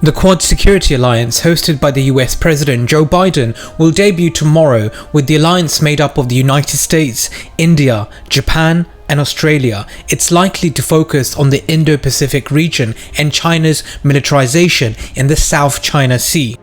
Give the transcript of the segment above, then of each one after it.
The Quad Security Alliance, hosted by the US President Joe Biden, will debut tomorrow, with the alliance made up of the United States, India, Japan, and Australia. It's likely to focus on the Indo-Pacific region and China's militarization in the South China Sea.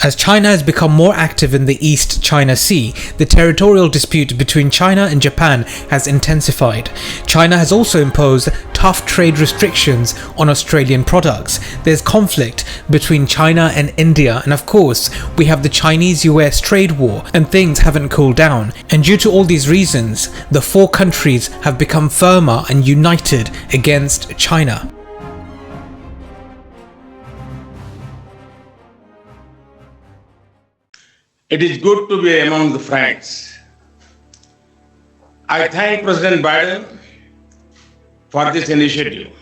As China has become more active in the East China Sea, the territorial dispute between China and Japan has intensified. China has also imposed tough trade restrictions on Australian products. There's conflict between China and India, and of course, we have the Chinese-US trade war, and things haven't cooled down. And due to all these reasons, the four countries have become firmer and united against China. It is good to be among the friends. I thank President Biden for this initiative.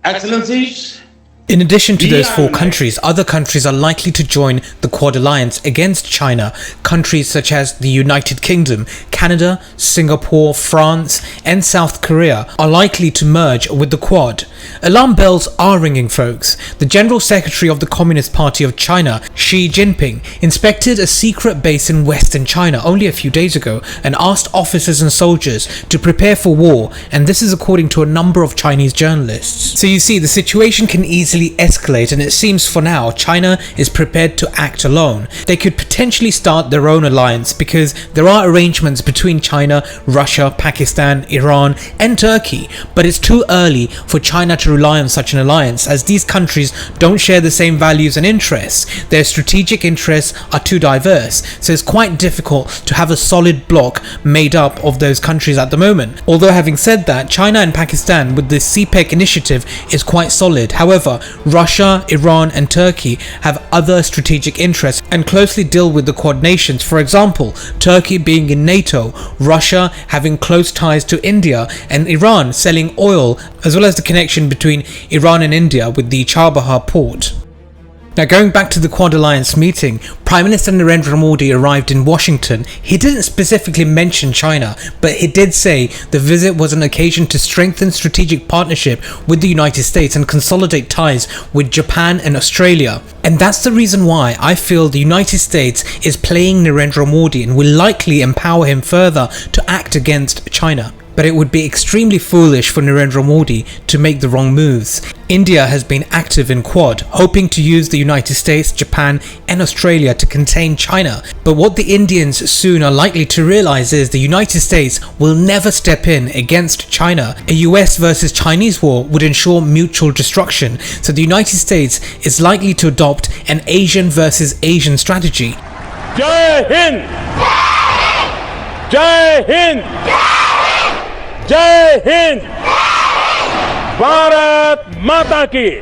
Excellencies, in addition to those four countries, other countries are likely to join the Quad Alliance against China. Countries such as the United Kingdom, Canada, Singapore, France, and South Korea are likely to merge with the Quad. Alarm bells are ringing, folks. The General Secretary of the Communist Party of China, Xi Jinping, inspected a secret base in Western China only a few days ago and asked officers and soldiers to prepare for war, and this is according to a number of Chinese journalists. So you see, the situation can easily escalate, and it seems for now China is prepared to act alone. They could potentially start their own alliance because there are arrangements between China, Russia, Pakistan, Iran, and Turkey, but it's too early for China to rely on such an alliance, as these countries don't share the same values and interests. Their strategic interests are too diverse, so it's quite difficult to have a solid bloc made up of those countries at the moment. Although having said that, China and Pakistan with the CPEC initiative is quite solid. However, Russia, Iran, and Turkey have other strategic interests and closely deal with the Quad nations. For example, Turkey being in NATO, Russia having close ties to India, and Iran selling oil, as well as the connection between Iran and India with the Chabahar port. Now, going back to the Quad Alliance meeting, Prime Minister Narendra Modi arrived in Washington. He didn't specifically mention China, but he did say the visit was an occasion to strengthen strategic partnership with the United States and consolidate ties with Japan and Australia. And that's the reason why I feel the United States is playing Narendra Modi and will likely empower him further to act against China. But it would be extremely foolish for Narendra Modi to make the wrong moves. India has been active in Quad, hoping to use the United States, Japan, and Australia to contain China. But what the Indians soon are likely to realize is the United States will never step in against China. A US versus Chinese war would ensure mutual destruction, so the United States is likely to adopt an Asian versus Asian strategy. Jai Hind! Jai Hind! Jai Hind! Bharat Mata Ki!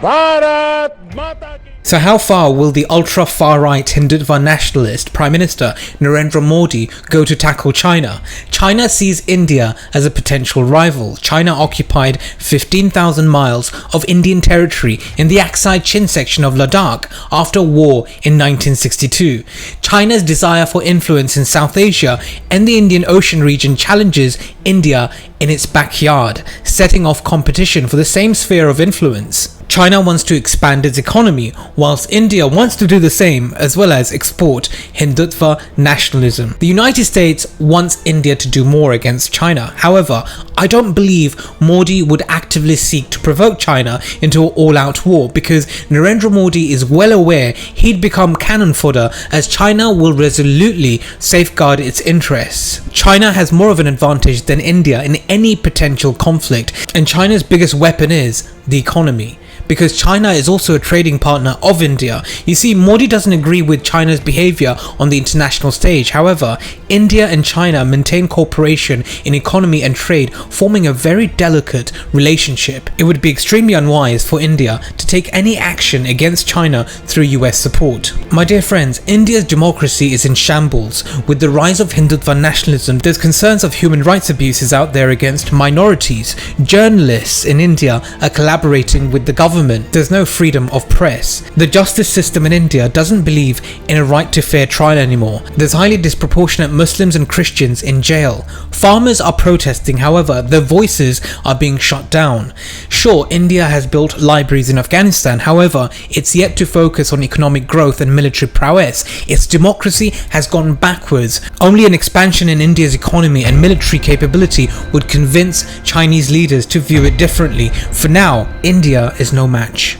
Bharat Mata Ki! So how far will the ultra-far-right hindutva nationalist Prime Minister Narendra Modi go to tackle China? China sees India as a potential rival. China occupied 15,000 miles of Indian territory in the Aksai Chin section of Ladakh after war in 1962. China's desire for influence in South Asia and the Indian Ocean region challenges India in its backyard, setting off competition for the same sphere of influence. China wants to expand its economy, whilst India wants to do the same, as well as export hindutva nationalism. The United States wants India to do more against China. However, I don't believe Modi would actively seek to provoke China into an all-out war, because Narendra Modi is well aware he'd become cannon fodder, as China will resolutely safeguard its interests. China has more of an advantage than India in any potential conflict, and China's biggest weapon is the economy, because China is also a trading partner of India. You see, Modi doesn't agree with China's behavior on the international stage. However, India and China maintain cooperation in economy and trade, forming a very delicate relationship. It would be extremely unwise for India to take any action against China through US support. My dear friends, India's democracy is in shambles. With the rise of hindutva nationalism, there's concerns of human rights abuses out there against minorities. Journalists in India are collaborating with the government government, there's no freedom of press. The justice system in India doesn't believe in a right to fair trial anymore. There's highly disproportionate Muslims and Christians in jail. Farmers are protesting, however, their voices are being shut down. Sure, India has built libraries in Afghanistan, however, it's yet to focus on economic growth and military prowess. Its democracy has gone backwards. Only an expansion in India's economy and military capability would convince Chinese leaders to view it differently. For now, India is no match.